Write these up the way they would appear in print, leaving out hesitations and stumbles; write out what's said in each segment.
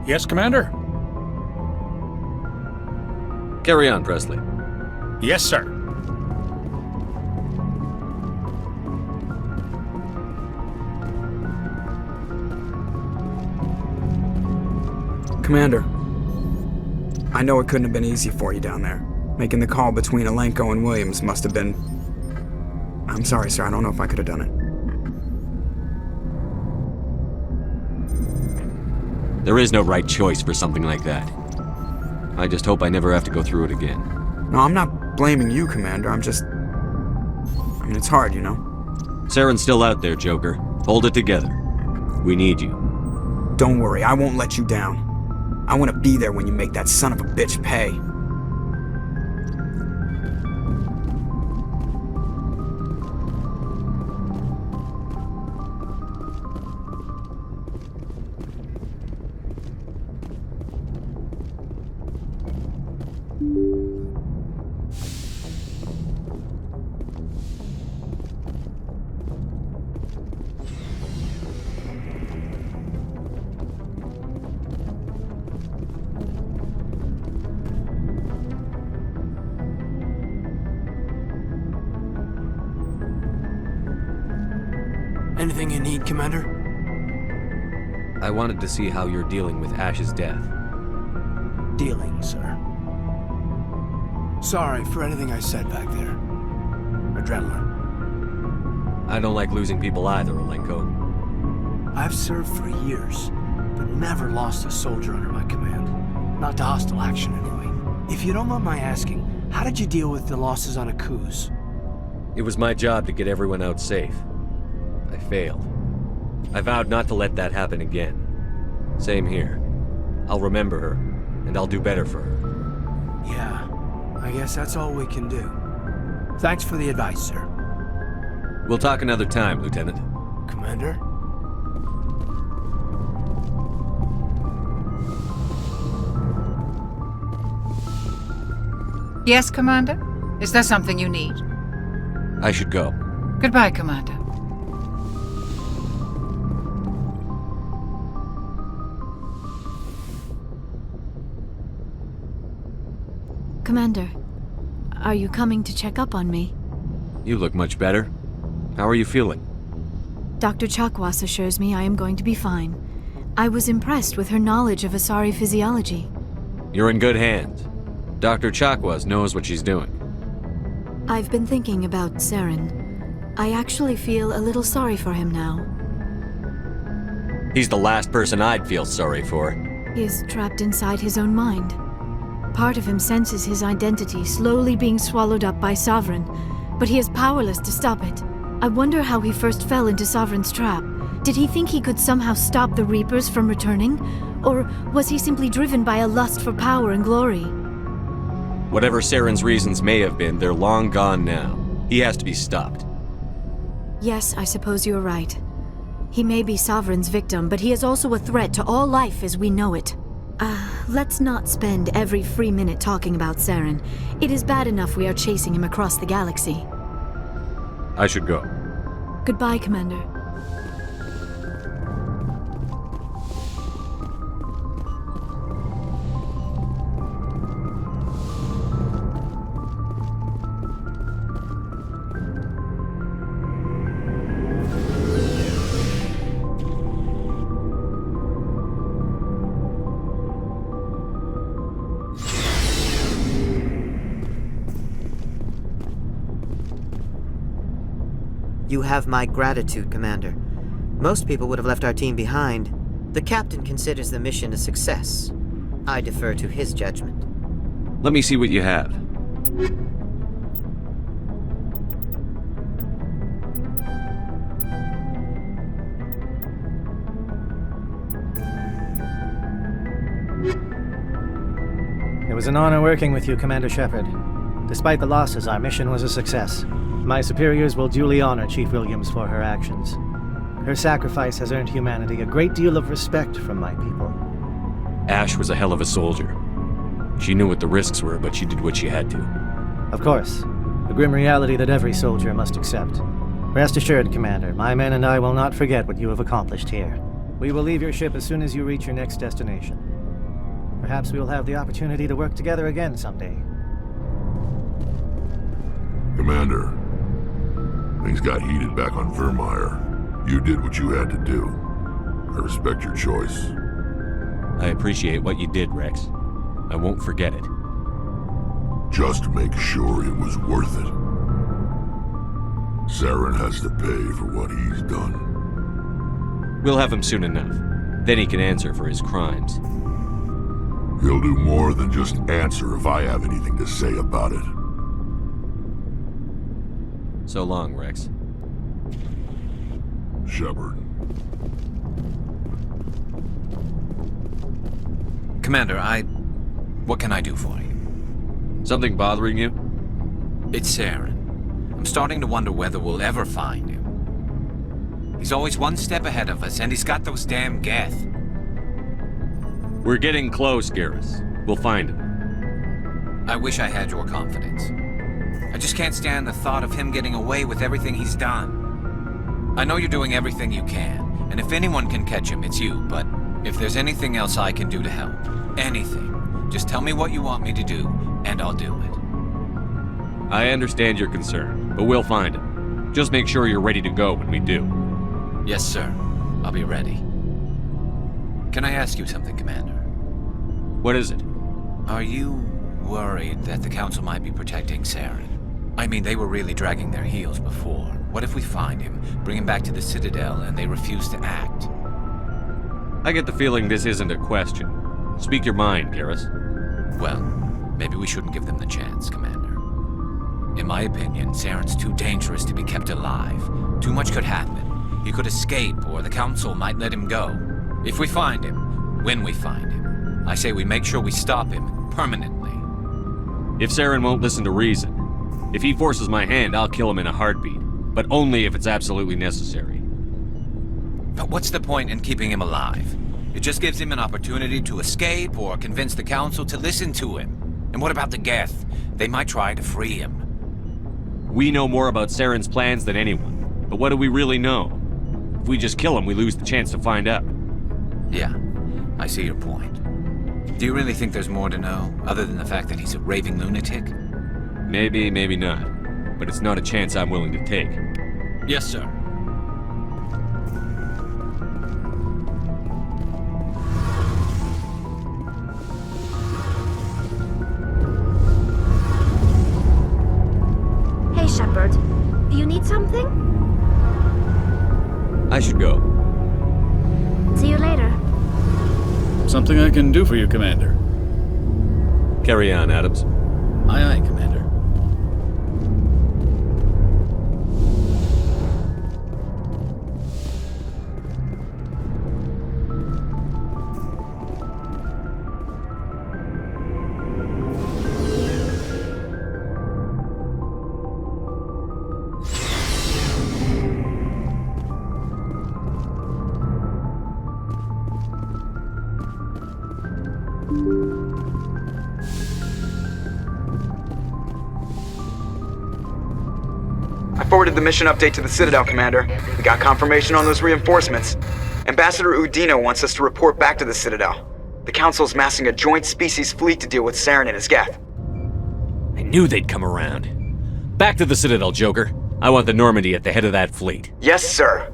Yes, Commander? Carry on, Presley. Yes, sir. Commander, I know it couldn't have been easy for you down there. Making the call between Alenko and Williams must have been... I'm sorry, sir, I don't know if I could have done it. There is no right choice for something like that. I just hope I never have to go through it again. No, I'm not blaming you, Commander, I'm just... it's hard, you know? Saren's still out there, Joker. Hold it together. We need you. Don't worry, I won't let you down. I want to be there when you make that son of a bitch pay. Anything you need, Commander? I wanted to see how you're dealing with Ash's death. Dealing, sir. Sorry for anything I said back there. Adrenaline. I don't like losing people either, Alenko. I've served for years, but never lost a soldier under my command. Not to hostile action, anyway. If you don't mind my asking, how did you deal with the losses on Akuz? It was my job to get everyone out safe. I failed. I vowed not to let that happen again. Same here. I'll remember her, and I'll do better for her. Yeah, I guess that's all we can do. Thanks for the advice, sir. We'll talk another time, Lieutenant. Commander? Yes, Commander? Is there something you need? I should go. Goodbye, Commander. Commander, are you coming to check up on me? You look much better. How are you feeling? Dr. Chakwas assures me I am going to be fine. I was impressed with her knowledge of Asari physiology. You're in good hands. Dr. Chakwas knows what she's doing. I've been thinking about Saren. I actually feel a little sorry for him now. He's the last person I'd feel sorry for. He is trapped inside his own mind. Part of him senses his identity slowly being swallowed up by Sovereign, but he is powerless to stop it. I wonder how he first fell into Sovereign's trap. Did he think he could somehow stop the Reapers from returning? Or was he simply driven by a lust for power and glory? Whatever Saren's reasons may have been, they're long gone now. He has to be stopped. Yes, I suppose you're right. He may be Sovereign's victim, but he is also a threat to all life as we know it. Let's not spend every free minute talking about Saren. It is bad enough we are chasing him across the galaxy. I should go. Goodbye, Commander. You have my gratitude, Commander. Most people would have left our team behind. The captain considers the mission a success. I defer to his judgment. Let me see what you have. It was an honor working with you, Commander Shepard. Despite the losses, our mission was a success. My superiors will duly honor Chief Williams for her actions. Her sacrifice has earned humanity a great deal of respect from my people. Ash was a hell of a soldier. She knew what the risks were, but she did what she had to. Of course. The grim reality that every soldier must accept. Rest assured, Commander, my men and I will not forget what you have accomplished here. We will leave your ship as soon as you reach your next destination. Perhaps we'll have the opportunity to work together again someday. Commander, things got heated back on Vermeer. You did what you had to do. I respect your choice. I appreciate what you did, Rex. I won't forget it. Just make sure it was worth it. Saren has to pay for what he's done. We'll have him soon enough. Then he can answer for his crimes. He'll do more than just answer if I have anything to say about it. So long, Rex. Shepard. Commander, what can I do for you? Something bothering you? It's Saren. I'm starting to wonder whether we'll ever find him. He's always one step ahead of us, and he's got those damn Geth. We're getting close, Garrus. We'll find him. I wish I had your confidence. I just can't stand the thought of him getting away with everything he's done. I know you're doing everything you can, and if anyone can catch him, it's you, but if there's anything else I can do to help, anything, just tell me what you want me to do, and I'll do it. I understand your concern, but we'll find him. Just make sure you're ready to go when we do. Yes, sir. I'll be ready. Can I ask you something, Commander? What is it? Are you worried that the Council might be protecting Saren? I mean, they were really dragging their heels before. What if we find him, bring him back to the Citadel, and they refuse to act? I get the feeling this isn't a question. Speak your mind, Garrus. Well, maybe we shouldn't give them the chance, Commander. In my opinion, Saren's too dangerous to be kept alive. Too much could happen. He could escape, or the Council might let him go. If we find him, when we find him, I say we make sure we stop him permanently. If Saren won't listen to reason, if he forces my hand, I'll kill him in a heartbeat. But only if it's absolutely necessary. But what's the point in keeping him alive? It just gives him an opportunity to escape or convince the Council to listen to him. And what about the Geth? They might try to free him. We know more about Saren's plans than anyone. But what do we really know? If we just kill him, we lose the chance to find out. Yeah, I see your point. Do you really think there's more to know, other than the fact that he's a raving lunatic? Maybe, maybe not. But it's not a chance I'm willing to take. Yes, sir. Hey, Shepard. Do you need something? I should go. See you later. Something I can do for you, Commander. Carry on, Adams. Aye, aye, Commander. I forwarded the mission update to the Citadel, Commander. We got confirmation on those reinforcements. Ambassador Udino wants us to report back to the Citadel. The Council's massing a joint species fleet to deal with Saren and his Geth. I knew they'd come around. Back to the Citadel, Joker. I want the Normandy at the head of that fleet. Yes, sir.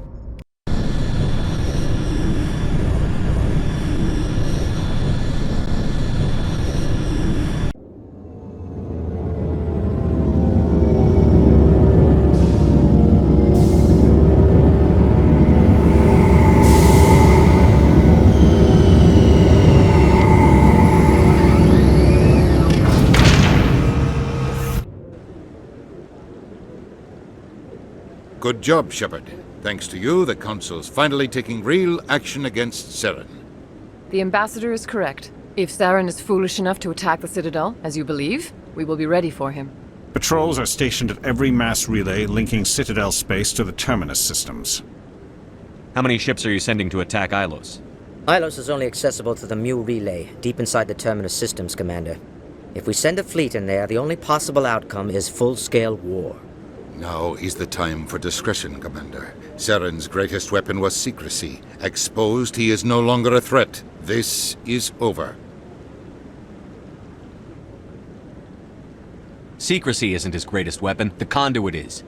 Good job, Shepard. Thanks to you, the Council's finally taking real action against Saren. The Ambassador is correct. If Saren is foolish enough to attack the Citadel, as you believe, we will be ready for him. Patrols are stationed at every mass relay linking Citadel space to the Terminus systems. How many ships are you sending to attack Ilos? Ilos is only accessible to the Mu relay, deep inside the Terminus systems, Commander. If we send a fleet in there, the only possible outcome is full-scale war. Now is the time for discretion, Commander. Saren's greatest weapon was secrecy. Exposed, he is no longer a threat. This is over. Secrecy isn't his greatest weapon, the conduit is.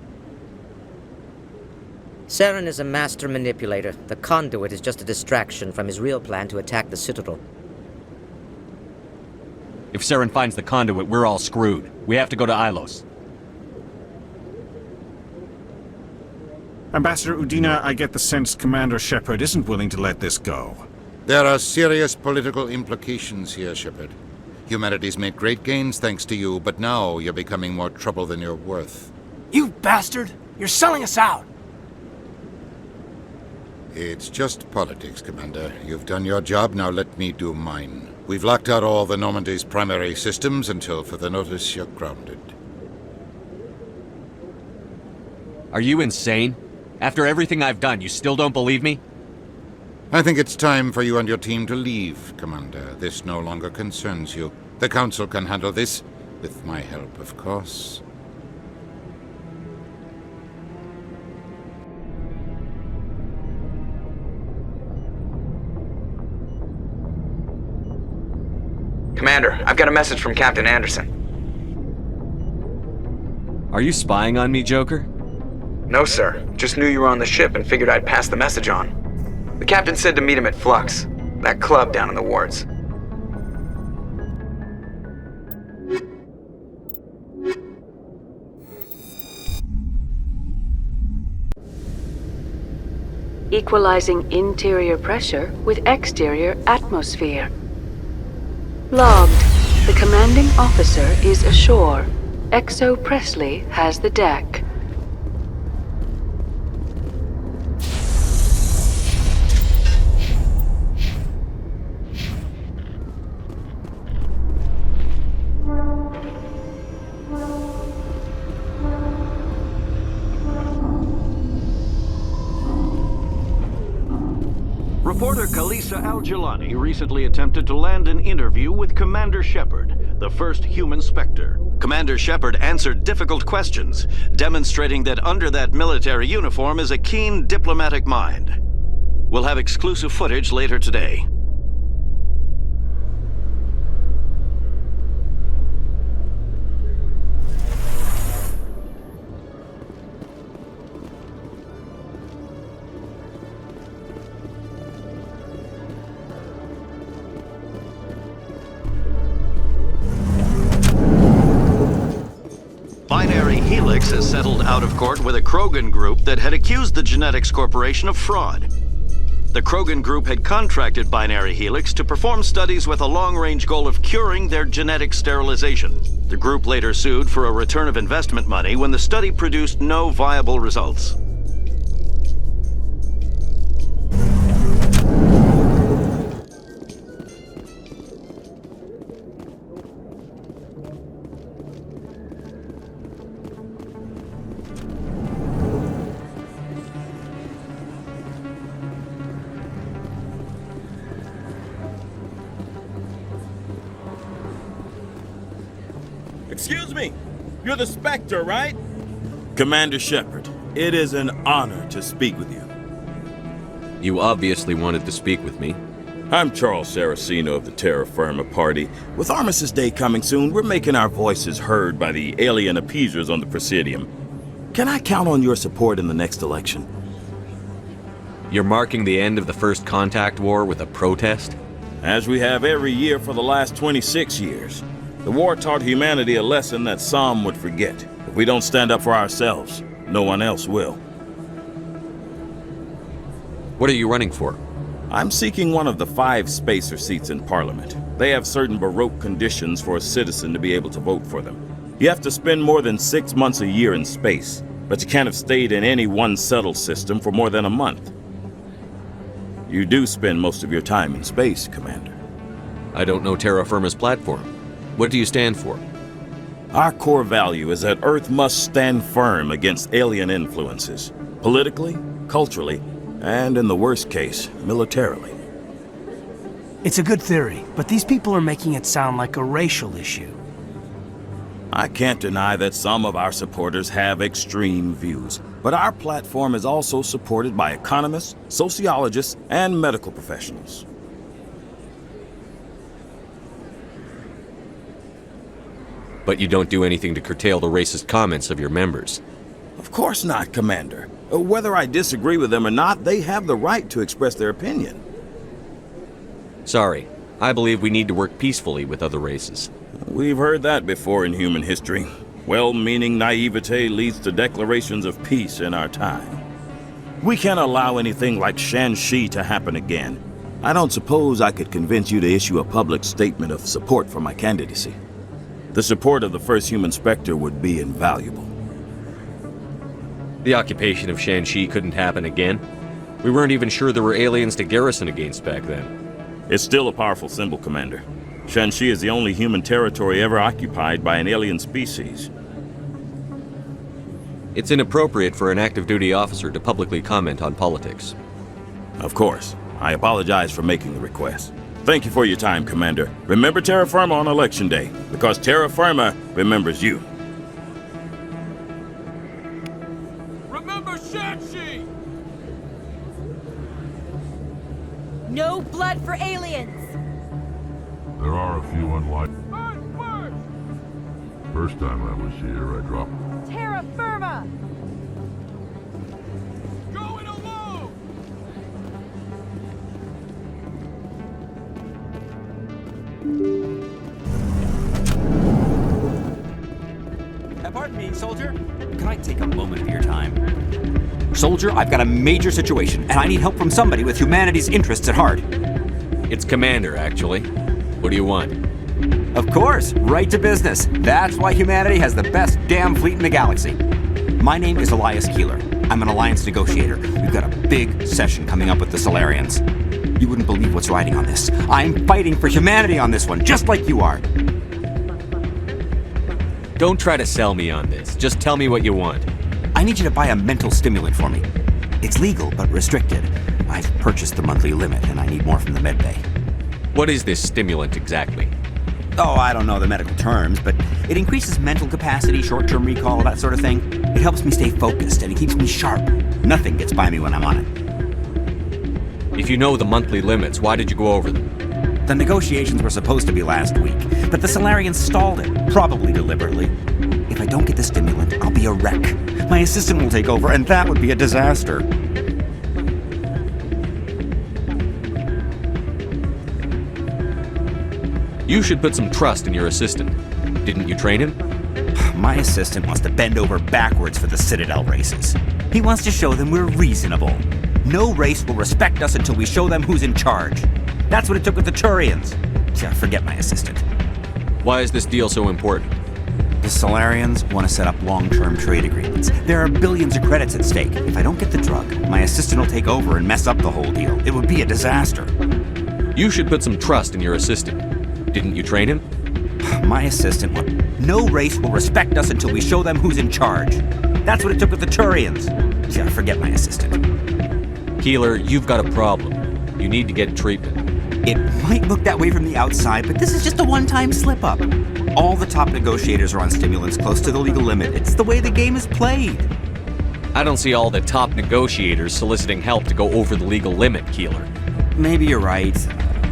Saren is a master manipulator. The conduit is just a distraction from his real plan to attack the Citadel. If Saren finds the conduit, we're all screwed. We have to go to Ilos. Ambassador Udina, I get the sense Commander Shepard isn't willing to let this go. There are serious political implications here, Shepard. Humanity's made great gains thanks to you, but now you're becoming more trouble than you're worth. You bastard! You're selling us out! It's just politics, Commander. You've done your job, now let me do mine. We've locked out all the Normandy's primary systems until further notice you're grounded. Are you insane? After everything I've done, you still don't believe me? I think it's time for you and your team to leave, Commander. This no longer concerns you. The Council can handle this, with my help, of course. Commander, I've got a message from Captain Anderson. Are you spying on me, Joker? No, sir. Just knew you were on the ship and figured I'd pass the message on. The captain said to meet him at Flux, that club down in the wards. Equalizing interior pressure with exterior atmosphere. Logged. The commanding officer is ashore. Exo Presley has the deck. Reporter Kalisa Al-Jilani recently attempted to land an interview with Commander Shepard, the first human Spectre. Commander Shepard answered difficult questions, demonstrating that under that military uniform is a keen diplomatic mind. We'll have exclusive footage later today. Helix has settled out of court with a Krogan group that had accused the Genetics Corporation of fraud. The Krogan group had contracted Binary Helix to perform studies with a long-range goal of curing their genetic sterilization. The group later sued for a return of investment money when the study produced no viable results. Excuse me, you're the Spectre, right? Commander Shepard, it is an honor to speak with you. You obviously wanted to speak with me. I'm Charles Saraceno of the Terra Firma Party. With Armistice Day coming soon, we're making our voices heard by the alien appeasers on the Presidium. Can I count on your support in the next election? You're marking the end of the First Contact War with a protest? As we have every year for the last 26 years. The war taught humanity a lesson that some would forget. If we don't stand up for ourselves, no one else will. What are you running for? I'm seeking one of the 5 spacer seats in Parliament. They have certain Baroque conditions for a citizen to be able to vote for them. You have to spend more than 6 months a year in space, but you can't have stayed in any one settled system for more than a month. You do spend most of your time in space, Commander. I don't know Terra Firma's platform. What do you stand for? Our core value is that Earth must stand firm against alien influences, politically, culturally, and in the worst case, militarily. It's a good theory, but these people are making it sound like a racial issue. I can't deny that some of our supporters have extreme views, but our platform is also supported by economists, sociologists, and medical But you don't do anything to curtail the racist comments of your members. Of course not, Commander. Whether I disagree with them or not, they have the right to express their opinion. Sorry. I believe we need to work peacefully with other races. We've heard that before in human history. Well-meaning naivete leads to declarations of peace in our time. We can't allow anything like Shan-Shi to happen again. I don't suppose I could convince you to issue a public statement of support for my candidacy. The support of the first human Spectre would be invaluable. The occupation of Shan-Shi couldn't happen again. We weren't even sure there were aliens to garrison against back then. It's still a powerful symbol, Commander. Shan-Shi is the only human territory ever occupied by an alien species. It's inappropriate for an active duty officer to publicly comment on politics. Of course. I apologize for making the request. Thank you for your time, Commander. Remember Terra Firma on Election Day, because Terra Firma remembers you. Remember Shan-Shi! No blood for aliens! There are a few unlike... First time I was here, I dropped... Terra Firma! Going alone! Pardon me, soldier. Can I take a moment of your time? Soldier, I've got a major situation, and I need help from somebody with humanity's interests at heart. It's Commander, actually. What do you want? Of course, right to business. That's why humanity has the best damn fleet in the galaxy. My name is Elias Keeler. I'm an alliance negotiator. We've got a big session coming up with the Solarians. You wouldn't believe what's riding on this. I'm fighting for humanity on this one, just like you are. Don't try to sell me on this. Just tell me what you want. I need you to buy a mental stimulant for me. It's legal, but restricted. I've purchased the monthly limit, and I need more from the medbay. What is this stimulant exactly? Oh, I don't know the medical terms, but it increases mental capacity, short-term recall, that sort of thing. It helps me stay focused, and it keeps me sharp. Nothing gets by me when I'm on it. If you know the monthly limits, why did you go over them? The negotiations were supposed to be last week, but the Solarians stalled it, probably deliberately. If I don't get the stimulant, I'll be a wreck. My assistant will take over, and that would be a disaster. You should put some trust in your assistant. Didn't you train him? My assistant wants to bend over backwards for the Citadel races. He wants to show them we're reasonable. No race will respect us until we show them who's in charge. That's what it took with the Turians. Yeah, forget my assistant. Why is this deal so important? The Solarians want to set up long-term trade agreements. There are billions of credits at stake. If I don't get the drug, my assistant will take over and mess up the whole deal. It would be a disaster. You should put some trust in your assistant. Didn't you train him? My assistant will... No race will respect us until we show them who's in charge. That's what it took with the Turians. Yeah, forget my assistant. Keeler, you've got a problem. You need to get treatment. It might look that way from the outside, but this is just a one-time slip-up. All the top negotiators are on stimulants close to the legal limit. It's the way the game is played. I don't see all the top negotiators soliciting help to go over the legal limit, Keeler. Maybe you're right.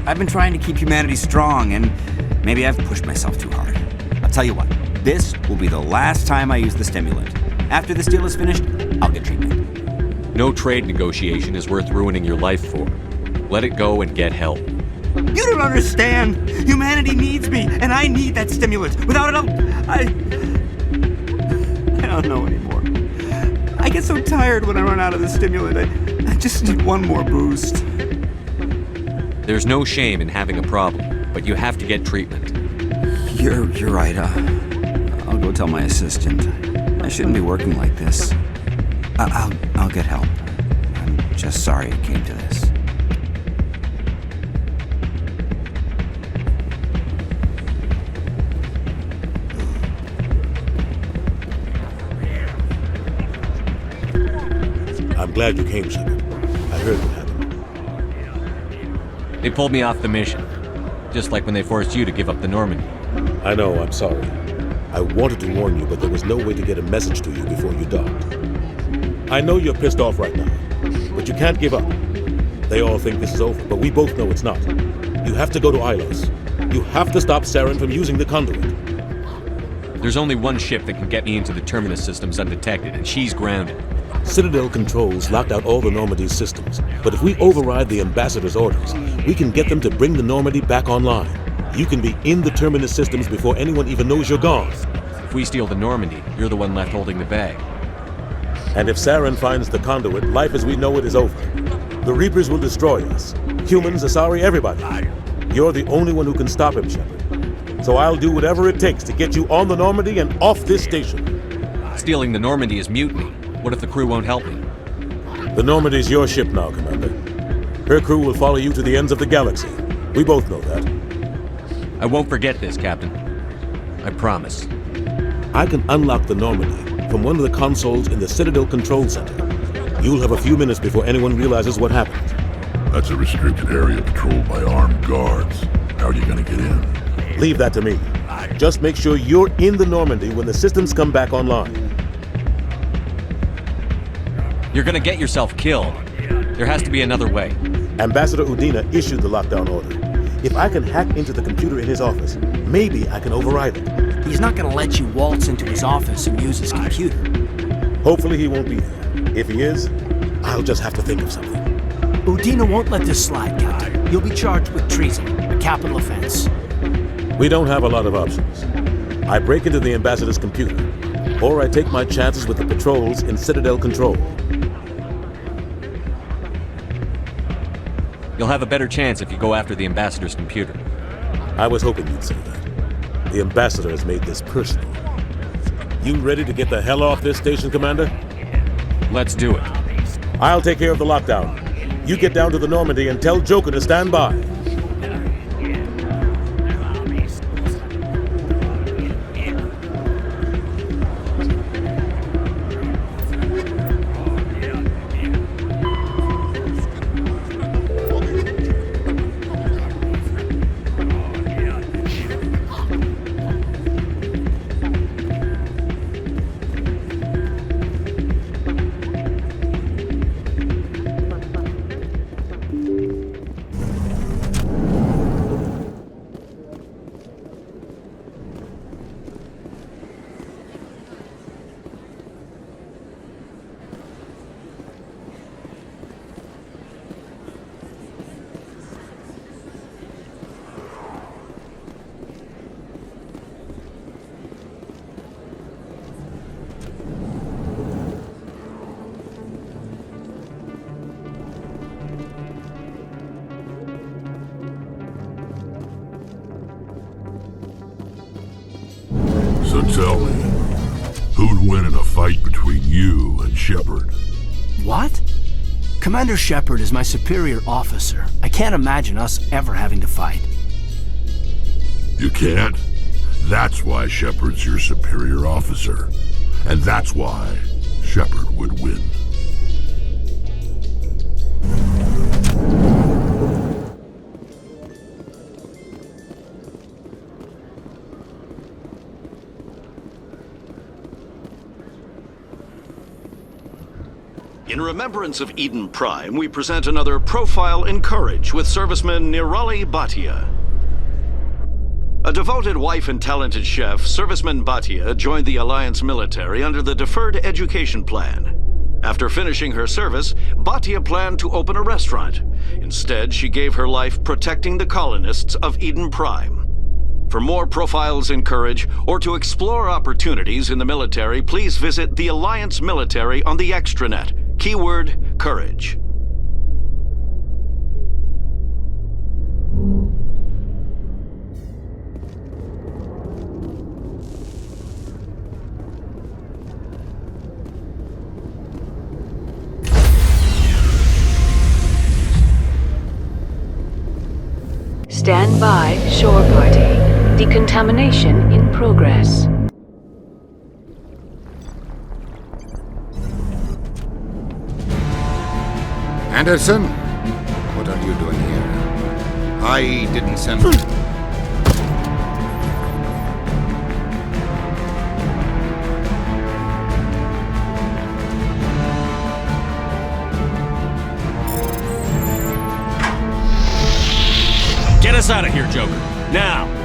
I've been trying to keep humanity strong, and maybe I've pushed myself too hard. I'll tell you what, this will be the last time I use the stimulant. After this deal is finished, I'll get treatment. No trade negotiation is worth ruining your life for. Let it go and get help. You don't understand! Humanity needs me, and I need that stimulant. Without it, I don't know anymore. I get so tired when I run out of the stimulant. I just need one more boost. There's no shame in having a problem, but you have to get treatment. You're right. I'll go tell my assistant. I shouldn't be working like this. I'll get help. I'm just sorry it came to this. I'm glad you came, Shepard. I heard what happened. They pulled me off the mission. Just like when they forced you to give up the Normandy. I know, I'm sorry. I wanted to warn you, but there was no way to get a message to you before you docked. I know you're pissed off right now, but you can't give up. They all think this is over, but we both know it's not. You have to go to Ilos. You have to stop Saren from using the conduit. There's only one ship that can get me into the terminus systems undetected, and she's grounded. Citadel controls locked out all the Normandy's systems, but if we override the ambassador's orders, we can get them to bring the Normandy back online. You can be in the terminus systems before anyone even knows you're gone. If we steal the Normandy, you're the one left holding the bag. And if Saren finds the conduit, life as we know it is over. The Reapers will destroy us. Humans, Asari, everybody. You're the only one who can stop him, Shepard. So I'll do whatever it takes to get you on the Normandy and off this station. Stealing the Normandy is mutiny. What if the crew won't help me? The Normandy's your ship now, Commander. Her crew will follow you to the ends of the galaxy. We both know that. I won't forget this, Captain. I promise. I can unlock the Normandy from one of the consoles in the Citadel Control Center. You'll have a few minutes before anyone realizes what happened. That's a restricted area patrolled by armed guards. How are you gonna get in? Leave that to me. Just make sure you're in the Normandy when the systems come back online. You're gonna get yourself killed. There has to be another way. Ambassador Udina issued the lockdown order. If I can hack into the computer in his office, maybe I can override it. He's not gonna let you waltz into his office and use his computer. Hopefully he won't be there. If he is, I'll just have to think of something. Udina won't let this slide, Captain. You'll be charged with treason, a capital offense. We don't have a lot of options. I break into the ambassador's computer, or I take my chances with the patrols in Citadel Control. You'll have a better chance if you go after the ambassador's computer. I was hoping you'd say that. The ambassador has made this personal. You ready to get the hell off this station, Commander? Let's do it. I'll take care of the lockdown. You get down to the Normandy and tell Joker to stand by. So tell me, who'd win in a fight between you and Shepard? What? Commander Shepard is my superior officer. I can't imagine us ever having to fight. You can't? That's why Shepard's your superior officer. And that's why Shepard would win. In remembrance of Iden Prime, we present another profile in courage with serviceman Nirali Bhatia. A devoted wife and talented chef, serviceman Bhatia joined the Alliance military under the Deferred Education Plan. After finishing her service, Bhatia planned to open a restaurant. Instead, she gave her life protecting the colonists of Iden Prime. For more profiles in courage, or to explore opportunities in the military, please visit the Alliance military on the extranet. Keyword, courage. Stand by, shore party. Decontamination in progress. Anderson? What are you doing here? I didn't send... Get us out of here, Joker. Now!